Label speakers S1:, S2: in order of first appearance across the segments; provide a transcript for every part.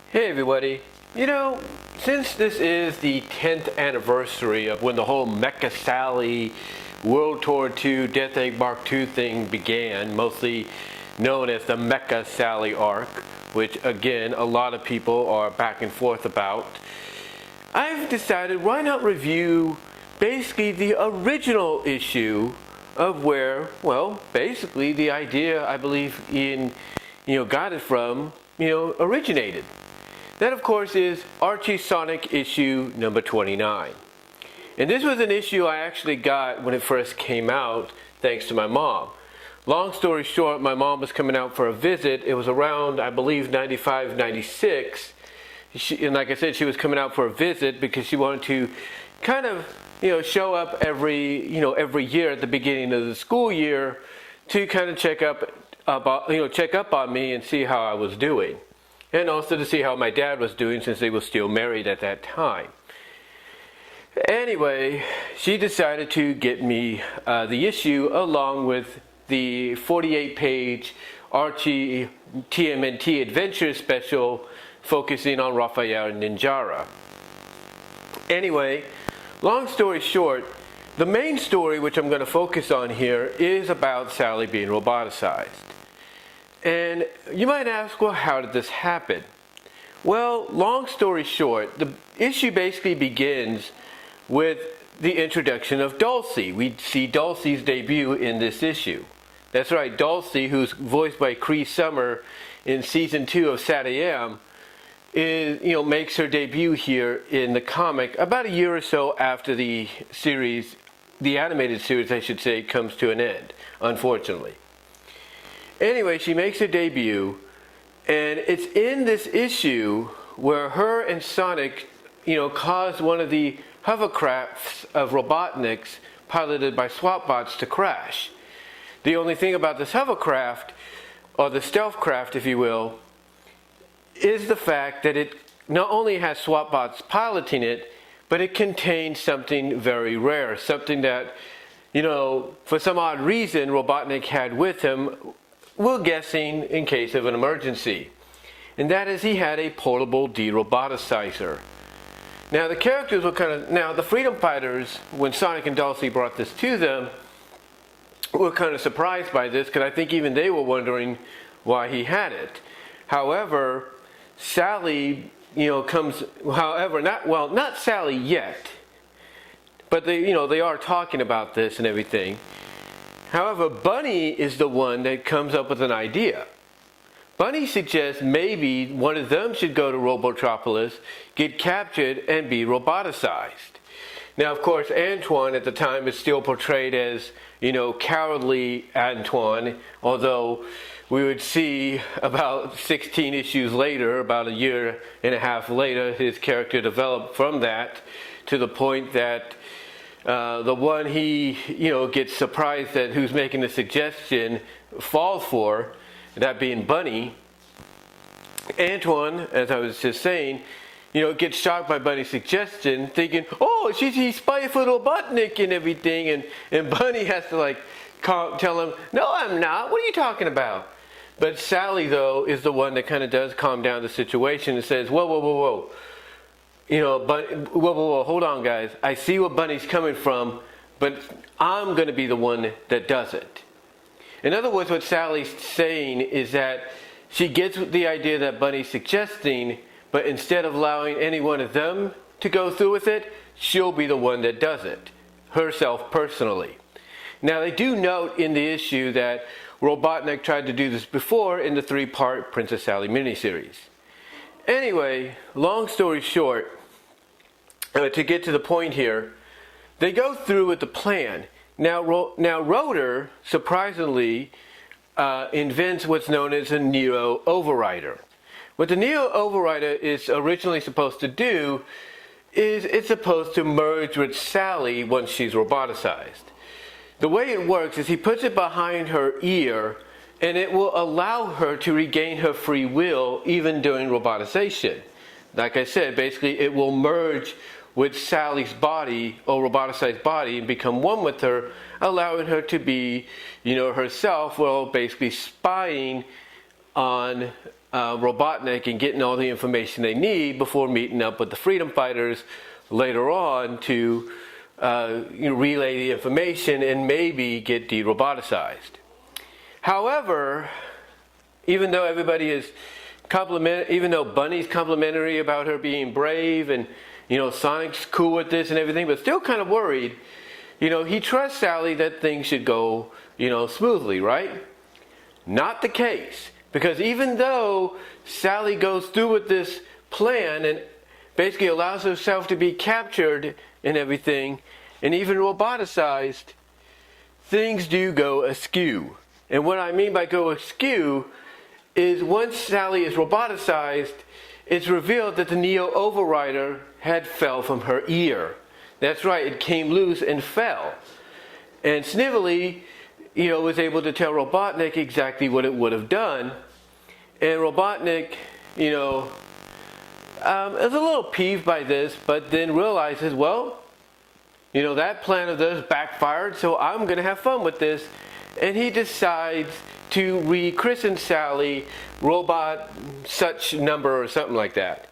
S1: Hey everybody, since this is the 10th anniversary of when the whole Mecha Sally World Tour II Death Egg Mark II thing began, mostly known as the Mecha Sally arc, which again a lot of people are back and forth about, I've decided why not review basically the original issue of where, well, basically the idea I believe Ian, got it from, originated. That, of course, is Archie Sonic issue number 29. And this was an issue I actually got when it first came out, thanks to my mom. Long story short, my mom was coming out for a visit. It was around, I believe, 95, 96. And like I said, she was coming out for a visit because she wanted to kind of, show up every year at the beginning of the school year to kind of check up on me and see how I was doing. And also to see how my dad was doing since they were still married at that time. Anyway, she decided to get me the issue along with the 48-page Archie TMNT Adventure Special focusing on Raphael and Ninjara. Anyway, long story short, the main story which I'm going to focus on here is about Sally being roboticized. And you might ask, well, how did this happen? Well, long story short, the issue basically begins with the introduction of Dulce. We see Dulce's debut in this issue. That's right, Dulce, who's voiced by Cree Summer in season 2 of SatAM, makes her debut here in the comic about a year or so after the series, the animated series, I should say, comes to an end, unfortunately. Anyway, she makes her debut, and it's in this issue where her and Sonic, cause one of the hovercrafts of Robotniks piloted by SWATbots to crash. The only thing about this hovercraft, or the stealth craft if you will, is the fact that it not only has SWATbots piloting it, but it contains something very rare, something that, for some odd reason Robotnik had with him, we're guessing in case of an emergency. And that is he had a portable de-roboticizer. Now the characters were the Freedom Fighters, when Sonic and Dulce brought this to them, were kind of surprised by this because I think even they were wondering why he had it. However, Sally, not Sally yet, but they are talking about this and everything. However, Bunny is the one that comes up with an idea. Bunny suggests maybe one of them should go to Robotropolis, get captured, and be roboticized. Now, of course, Antoine at the time is still portrayed as, cowardly Antoine, although we would see about 16 issues later, about a year and a half later, his character developed from that to the point that the one he, gets surprised at who's making the suggestion falls for, that being Bunny. Antoine, as I was just saying, gets shocked by Bunny's suggestion, thinking, oh, he's spying for Robotnik and everything, and Bunny has to tell him, no, I'm not, what are you talking about? But Sally, though, is the one that kind of does calm down the situation and says, whoa. Whoa, hold on, guys. I see where Bunny's coming from, but I'm going to be the one that does it. In other words, what Sally's saying is that she gets the idea that Bunny's suggesting, but instead of allowing any one of them to go through with it, she'll be the one that does it, herself personally. Now, they do note in the issue that Robotnik tried to do this before in the 3-part Princess Sally miniseries. Anyway, long story short, to get to the point here, they go through with the plan. Now Rotor, surprisingly, invents what's known as a Neo Overrider. What the Neo Overrider is originally supposed to do is it's supposed to merge with Sally once she's roboticized. The way it works is he puts it behind her ear, and it will allow her to regain her free will even during robotization. Like I said, basically it will merge with Sally's body or roboticized body and become one with her, allowing her to be, herself, well, basically spying on Robotnik and getting all the information they need before meeting up with the freedom fighters later on to relay the information and maybe get de-roboticized. However, even though everybody is even though Bunny's complimentary about her being brave and Sonic's cool with this and everything, but still kind of worried, he trusts Sally that things should go smoothly, right? Not the case, because even though Sally goes through with this plan and basically allows herself to be captured and everything, and even roboticized, things do go askew. And what I mean by go askew is once Sally is roboticized, it's revealed that the Neo Overrider had fell from her ear. That's right, it came loose and fell. And Snively, was able to tell Robotnik exactly what it would have done. And Robotnik, is a little peeved by this, but then realizes, well, that plan of theirs backfired, so I'm going to have fun with this. And he decides to rechristen Sally Robot Such Number or something like that.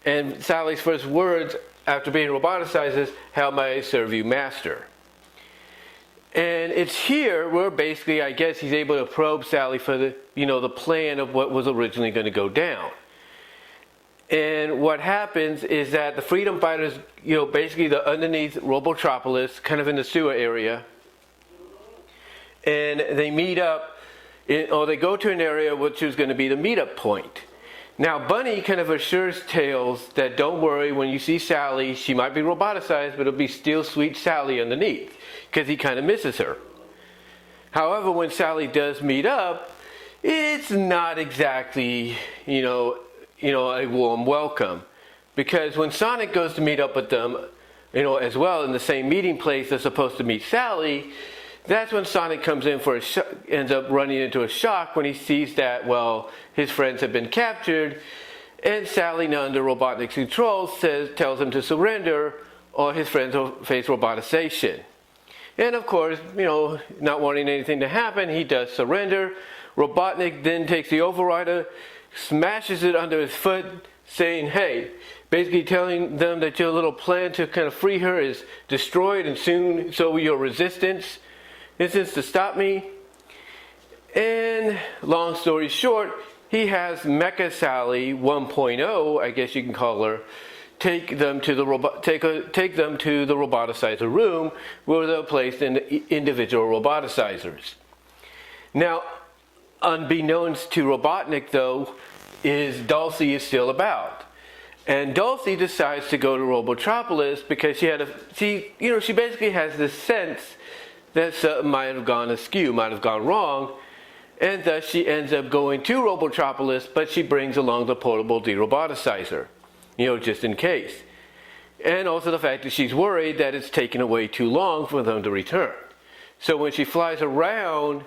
S1: And Sally's first words after being roboticized is, "How may I serve you, master?" And it's here where basically, I guess, he's able to probe Sally for the plan of what was originally going to go down. And what happens is that the freedom fighters, basically the underneath Robotropolis, kind of in the sewer area, and they meet up, or they go to an area which is going to be the meetup point. Now, Bunny kind of assures Tails that don't worry, when you see Sally, she might be roboticized, but it'll be still sweet Sally underneath, because he kind of misses her. However, when Sally does meet up, it's not exactly, a warm welcome. Because when Sonic goes to meet up with them, as well in the same meeting place they're supposed to meet Sally, that's when Sonic comes in for ends up running into a shock when he sees that, well, his friends have been captured, and Sally, now under Robotnik's control, tells him to surrender, or his friends will face robotization. And of course, not wanting anything to happen, he does surrender. Robotnik then takes the overrider, smashes it under his foot, saying, hey, basically telling them that your little plan to kind of free her is destroyed, and soon so will your resistance to stop me. And long story short, he has Mecha Sally 1.0, I guess you can call her, take them to the roboticizer room, where they're placed in individual roboticizers. Now, unbeknownst to Robotnik, though, is Dulce is still about. And Dulce decides to go to Robotropolis because she basically has this sense that something might have gone askew, might have gone wrong, and thus she ends up going to Robotropolis, but she brings along the portable de-roboticizer, just in case. And also the fact that she's worried that it's taken away too long for them to return. So when she flies around,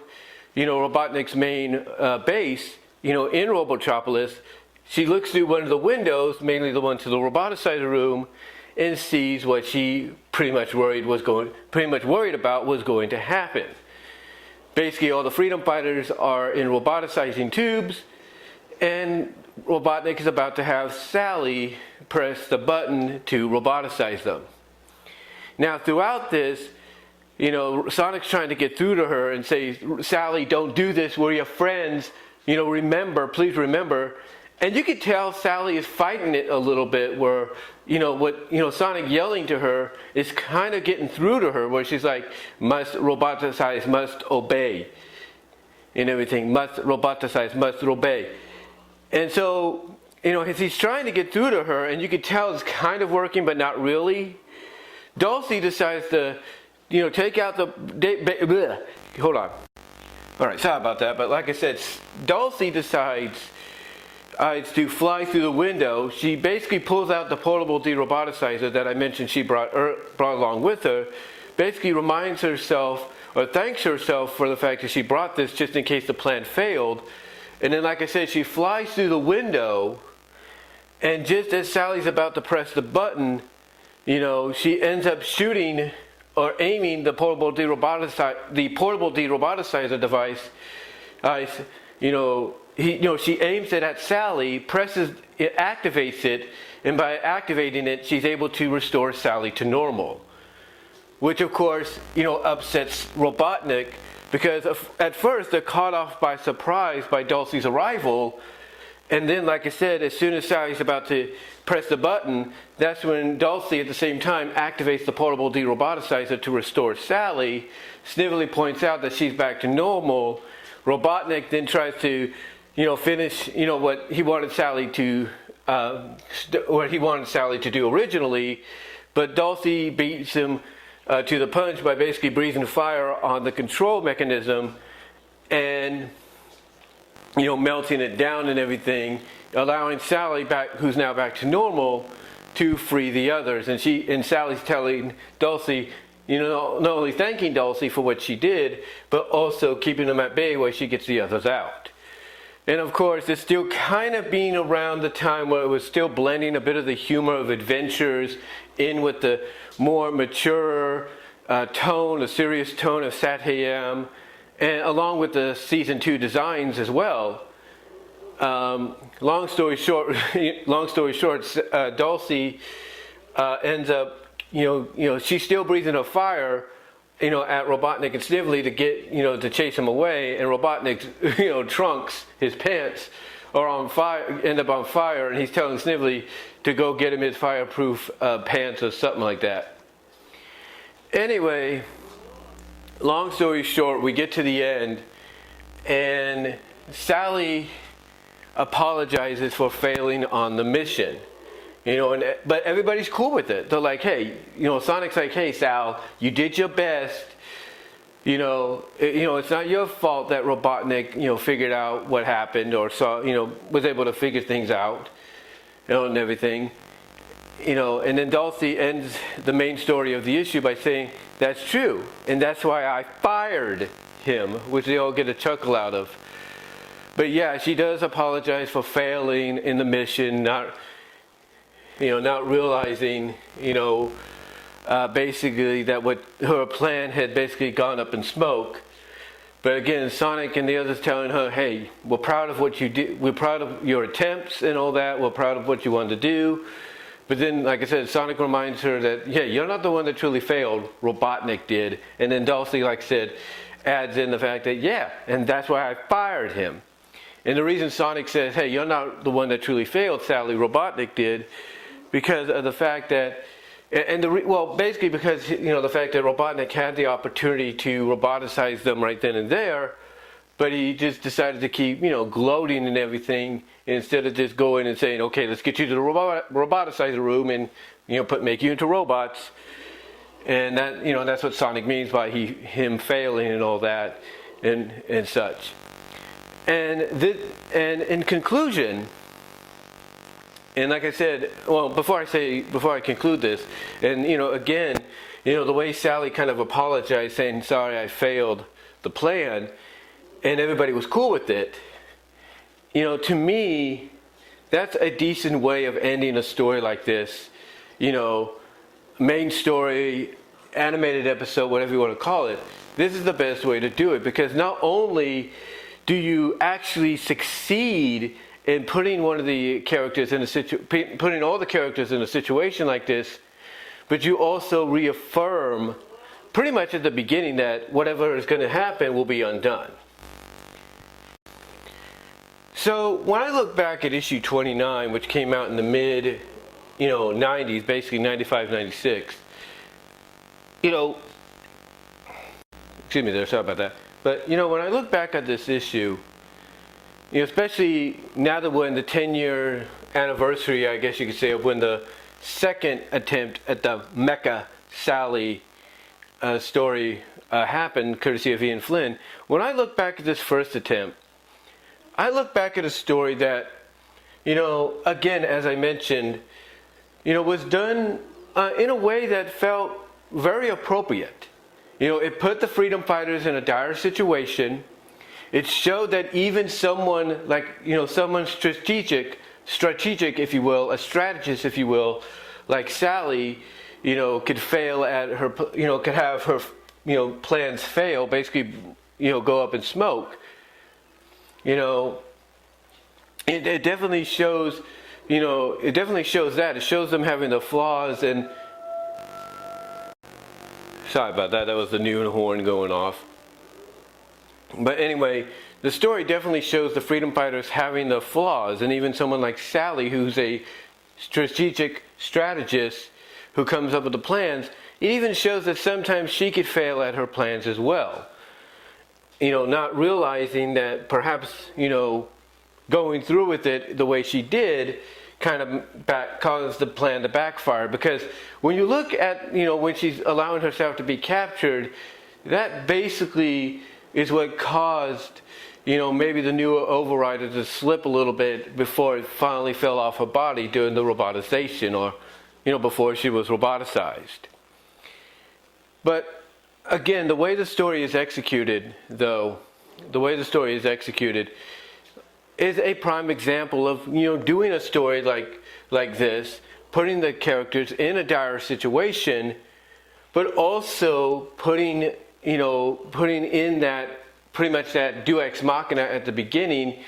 S1: Robotnik's main base, in Robotropolis, she looks through one of the windows, mainly the one to the roboticizer room, and sees what she pretty much worried about was going to happen. Basically, all the freedom fighters are in roboticizing tubes, and Robotnik is about to have Sally press the button to roboticize them. Now, throughout this, Sonic's trying to get through to her and say, Sally, don't do this, we're your friends, remember, please remember. And you could tell Sally is fighting it a little bit, where, Sonic yelling to her is kind of getting through to her, where she's like, must roboticize, must obey, and everything, must roboticize, must obey. And so, as he's trying to get through to her, and you could tell it's kind of working, but not really, Dulce decides to, take out hold on. All right, sorry about that, but like I said, Dulce decides to fly through the window. She basically pulls out the portable de-roboticizer that I mentioned she brought along with her, basically reminds herself, or thanks herself for the fact that she brought this just in case the plan failed. And then, like I said, she flies through the window, and just as Sally's about to press the button, she ends up shooting or aiming the portable de-roboticizer device. she aims it at Sally, activates it, and by activating it, she's able to restore Sally to normal. Which, of course, upsets Robotnik, because at first they're caught off by surprise by Dulce's arrival. And then, like I said, as soon as Sally's about to press the button, that's when Dulce at the same time activates the portable de-roboticizer to restore Sally. Snively points out that she's back to normal. Robotnik then tries to, finish, what he wanted Sally to do originally, but Dulce beats him to the punch by basically breathing fire on the control mechanism and melting it down and everything, allowing Sally who's now back to normal, to free the others. And Sally's telling Dulce, not only thanking Dulce for what she did, but also keeping them at bay while she gets the others out. And of course, it's still kind of being around the time where it was still blending a bit of the humor of Adventures in with the more mature tone, the serious tone of Sat Hayam, and along with the season 2 designs as well. Long story short, Dulce ends up, she's still breathing a fire, at Robotnik and Snively to get, to chase him away, and Robotnik's, trunks, his pants, are on fire, end up on fire, and he's telling Snively to go get him his fireproof pants or something like that. Anyway, long story short, we get to the end, and Sally apologizes for failing on the mission. But everybody's cool with it. They're like, hey, Sonic's like, hey, Sal, you did your best. It's not your fault that Robotnik, figured out what happened or was able to figure things out, and everything. And then Dulce ends the main story of the issue by saying, that's true, and that's why I fired him, which they all get a chuckle out of. But yeah, she does apologize for failing in the mission, not realizing, basically that what her plan had basically gone up in smoke. But again, Sonic and the others telling her, hey, we're proud of what you did. We're proud of your attempts and all that. We're proud of what you wanted to do. But then, like I said, Sonic reminds her that, yeah, you're not the one that truly failed. Robotnik did. And then Dulce, like I said, adds in the fact that, yeah, and that's why I fired him. And the reason Sonic says, hey, you're not the one that truly failed, Sally, Robotnik did, because of the fact that, basically because, the fact that Robotnik had the opportunity to roboticize them right then and there, but he just decided to keep, gloating and everything, instead of just going and saying, okay, let's get you to the roboticizer room and, make you into robots. And that, that's what Sonic means by him failing and all that and such. And in conclusion, and like I said, well, before I conclude this, and again, the way Sally kind of apologized, saying, sorry, I failed the plan, and everybody was cool with it, to me, that's a decent way of ending a story like this. Main story, animated episode, whatever you want to call it. This is the best way to do it, because not only do you actually succeed in putting one of the characters putting all the characters in a situation like this, but you also reaffirm pretty much at the beginning that whatever is going to happen will be undone. So when I look back at issue 29, which came out in the mid 90s, basically 95, 96, excuse me there, sorry about that. But when I look back at this issue, especially now that we're in the 10-year anniversary, I guess you could say, of when the second attempt at the Mecha Sally story happened, courtesy of Ian Flynn. When I look back at this first attempt, I look back at a story that, again, as I mentioned, was done in a way that felt very appropriate. It put the freedom fighters in a dire situation. It showed that even someone like, someone strategic, if you will, a strategist, if you will, like Sally, could fail at her, could have her, plans fail, basically, go up in smoke. it definitely shows, it definitely shows that. It shows them having the flaws. And sorry about that. That was the new horn going off. But anyway, the story definitely shows the freedom fighters having the flaws. And even someone like Sally, who's a strategic strategist who comes up with the plans, it even shows that sometimes she could fail at her plans as well. Not realizing that perhaps, going through with it the way she did kind of caused the plan to backfire. Because when you look at, when she's allowing herself to be captured, that basically is what caused, maybe the new overrider to slip a little bit before it finally fell off her body during the robotization, or, before she was roboticized. But again, the way the story is executed, though, is a prime example of, doing a story like this, putting the characters in a dire situation, but also putting in that, pretty much that deus ex machina at the beginning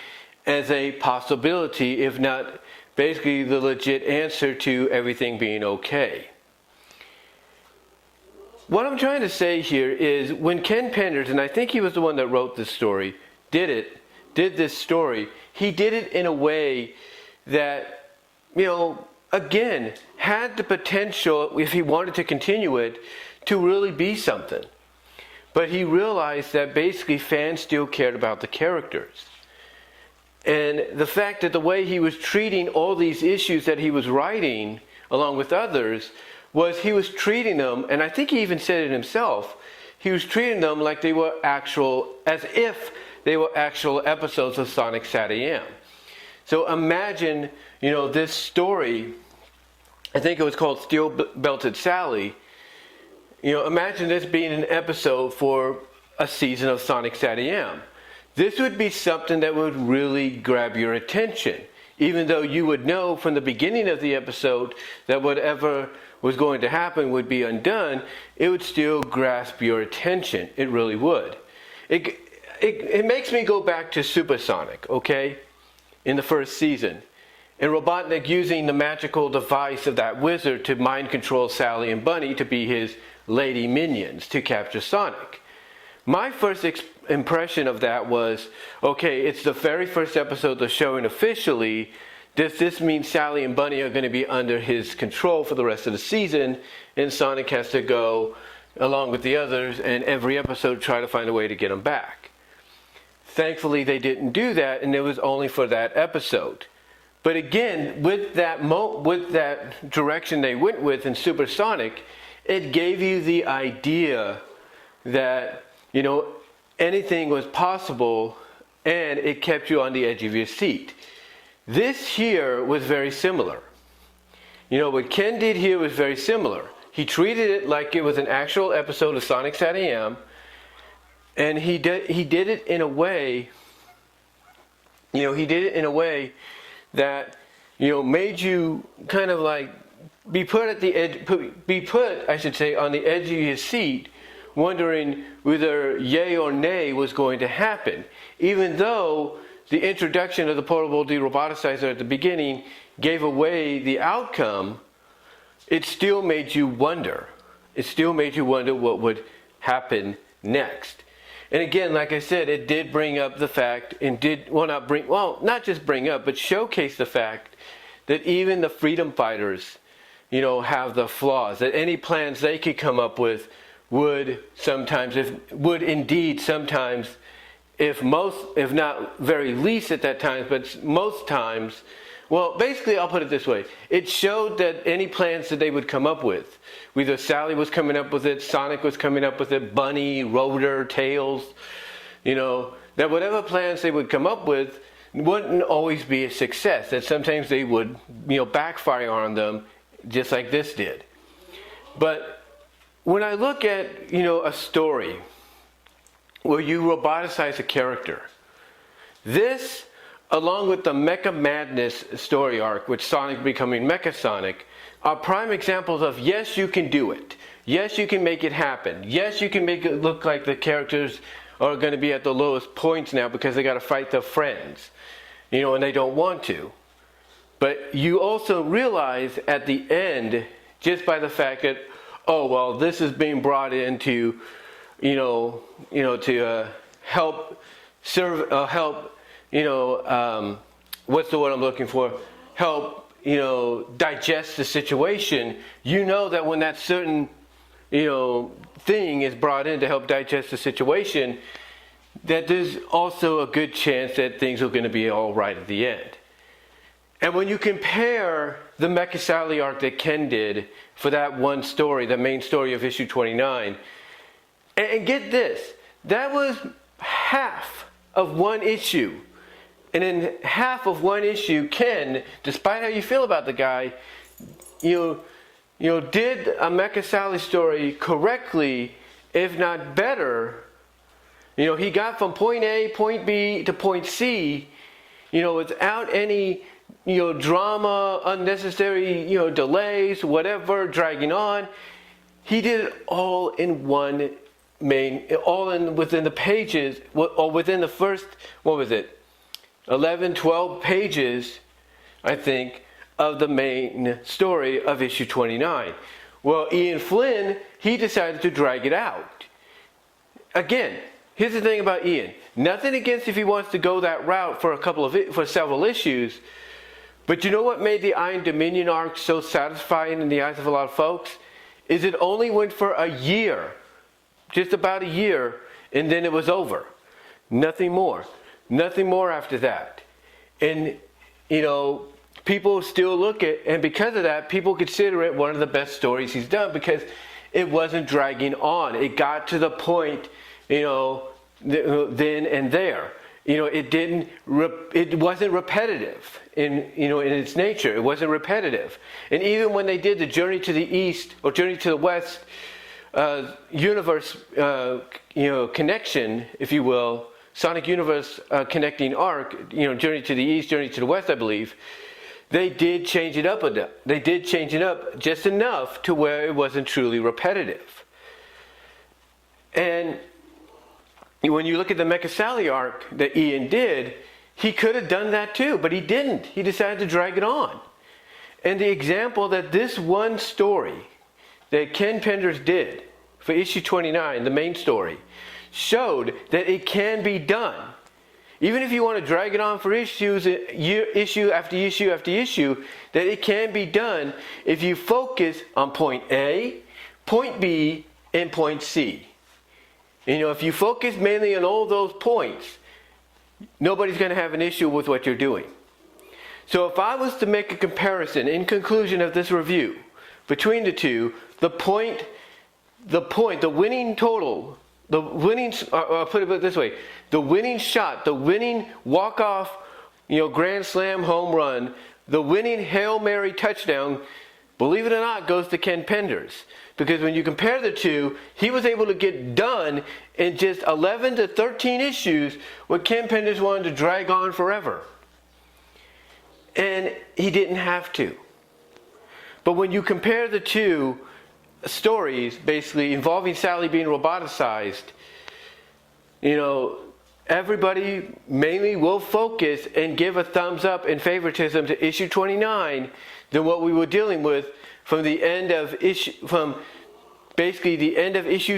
S1: as a possibility, if not basically the legit answer to everything being okay. What I'm trying to say here is, when Ken Penders, and I think he was the one that wrote this story, did this story, he did it in a way that, again, had the potential, if he wanted to continue it, to really be something. But he realized that basically fans still cared about the characters. And the fact that the way he was treating all these issues that he was writing, along with others, was he was treating them, and I think he even said it himself, he was treating them like they were as if they were actual episodes of Sonic SatAM. So imagine, this story, I think it was called Steel-Belted Sally. Imagine this being an episode for a season of Sonic SatAM. This would be something that would really grab your attention. Even though you would know from the beginning of the episode that whatever was going to happen would be undone, it would still grasp your attention. It really would. It makes me go back to Supersonic, okay? In the first season. And Robotnik using the magical device of that wizard to mind control Sally and Bunny to be his lady minions to capture Sonic. My first impression of that was, okay, it's the very first episode they're showing officially. Does this mean Sally and Bunny are going to be under his control for the rest of the season, and Sonic has to go along with the others and every episode try to find a way to get them back? Thankfully they didn't do that, and it was only for that episode. But again, with that direction they went with in Supersonic, it gave you the idea that, anything was possible, and it kept you on the edge of your seat. This here was very similar. What Ken did here was very similar. He treated it like it was an actual episode of Sonic SatAM, and he did it in a way, that, made you kind of like be put on the edge of your seat, wondering whether yay or nay was going to happen. Even though the introduction of the portable deroboticizer at the beginning gave away the outcome, it still made you wonder. It still made you wonder what would happen next. And again, like I said, it did bring up the fact, not just bring up, but showcase the fact that even the freedom fighters, have the flaws, that any plans they could come up with would indeed sometimes, if not very least at that time, but most times, well, basically I'll put it this way. It showed that any plans that they would come up with, whether Sally was coming up with it, Sonic was coming up with it, Bunny, Rotor, Tails, that whatever plans they would come up with wouldn't always be a success, that sometimes they would, backfire on them, just like this did. But when I look at, a story where you roboticize a character, this, along with the Mecha Madness story arc, with Sonic becoming Mecha Sonic, are prime examples of, yes, you can do it. Yes, you can make it happen. Yes, you can make it look like the characters are going to be at the lowest points now because they got to fight their friends. and they don't want to. But you also realize at the end, just by the fact that, oh, well, this is being brought in to, to help serve, what's the word I'm looking for? Help, digest the situation. You know that when that certain, thing is brought in to help digest the situation, that there's also a good chance that things are going to be all right at the end. And when you compare the Mecha Sally arc that Ken did for that one story, the main story of issue 29, and get this, that was half of one issue. And in half of one issue, Ken, despite how you feel about the guy, did a Mecha Sally story correctly, if not better. He got from point A, point B to point C, without any drama, unnecessary, delays, whatever, dragging on. He did it all in one within the pages, or within the first, 11, 12 pages, I think, of the main story of issue 29. Well, Ian Flynn, he decided to drag it out. Again, here's the thing about Ian. Nothing against if he wants to go that route for several issues. But you know what made the Iron Dominion arc so satisfying in the eyes of a lot of folks? Is it only went for a year. Just about a year. And then it was over. Nothing more. Nothing more after that. And, people still look at, and because of that, people consider it one of the best stories he's done because it wasn't dragging on. It got to the point, then and there. It wasn't repetitive in its nature. It wasn't repetitive. And even when they did the Journey to the East or Journey to the West universe, connection, if you will, Sonic Universe connecting arc, Journey to the East, Journey to the West, I believe, they did change it up a bit. They did change it up just enough to where it wasn't truly repetitive. And when you look at the Mecha Sally arc that Ian did, he could have done that too, but he didn't. He decided to drag it on. And the example that this one story that Ken Penders did for issue 29, the main story, showed that it can be done. Even if you want to drag it on for issues, issue after issue after issue, that it can be done if you focus on point A, point B, and point C. If you focus mainly on all those points, nobody's going to have an issue with what you're doing. So if I was to make a comparison in conclusion of this review between the two, the winning total, I'll put it this way, the winning shot, the winning walk-off, grand slam home run, the winning Hail Mary touchdown, believe it or not, goes to Ken Penders. Because when you compare the two, he was able to get done in just 11 to 13 issues what Ken Penders wanted to drag on forever. And he didn't have to. But when you compare the two stories, basically involving Sally being roboticized, everybody mainly will focus and give a thumbs up and favoritism to issue 29 than what we were dealing with from the end of issue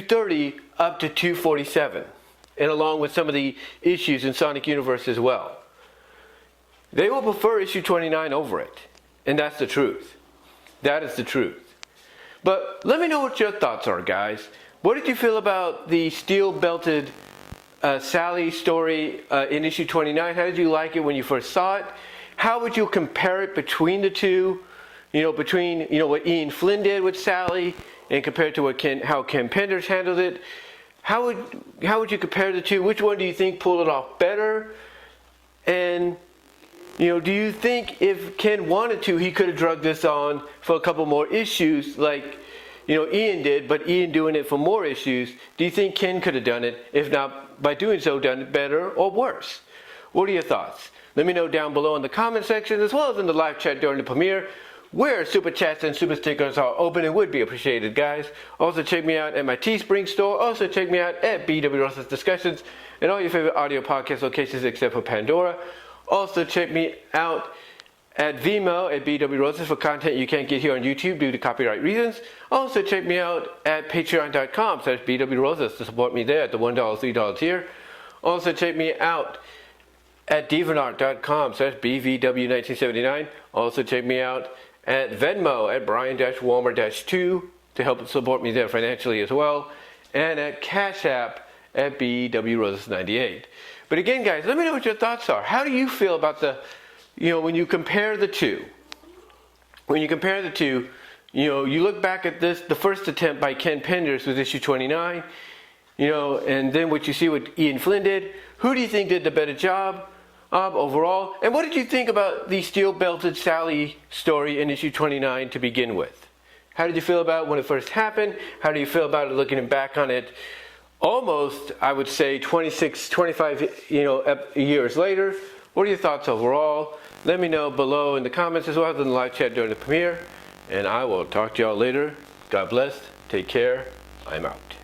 S1: 30 up to 247, and along with some of the issues in Sonic Universe as well. They will prefer issue 29 over it, and that's the truth. That is the truth. But let me know what your thoughts are, guys. What did you feel about the steel-belted Sally story in issue 29? How did you like it when you first saw it? How would you compare it between the two? Between what Ian Flynn did with Sally and compared to how Ken Penders handled it. How would you compare the two? Which one do you think pulled it off better? And do you think if Ken wanted to, he could have drugged this on for a couple more issues like Ian did, but Ian doing it for more issues? Do you think Ken could have done it, if not by doing so, done it better or worse? What are your thoughts? Let me know down below in the comment section, as well as in the live chat during the premiere, where super chats and super stickers are open and would be appreciated, guys. Also check me out at my Teespring store. Also check me out at BW Ross's Discussions and all your favorite audio podcast locations except for Pandora. Also check me out at VENMO at BW Roses for content you can't get here on YouTube due to copyright reasons. Also check me out at patreon.com/BW Roses to support me there at the $1, $3 tier. Also check me out at deviantart.com/BVW1979. Also check me out at Venmo at Brian-Warmer-2 to help support me there financially as well. And at Cash App at BW Roses98. But again, guys, let me know what your thoughts are. How do you feel about the, when you compare the two? When you compare the two, you look back at this, the first attempt by Ken Penders was issue 29, and then what you see what Ian Flynn did. Who do you think did the better job overall? And what did you think about the steel-belted Sally story in issue 29 to begin with? How did you feel about it when it first happened? How do you feel about it looking back on it almost, I would say, 26, 25 years later? What are your thoughts overall? Let me know below in the comments as well as in the live chat during the premiere. And I will talk to y'all later. God bless. Take care. I'm out.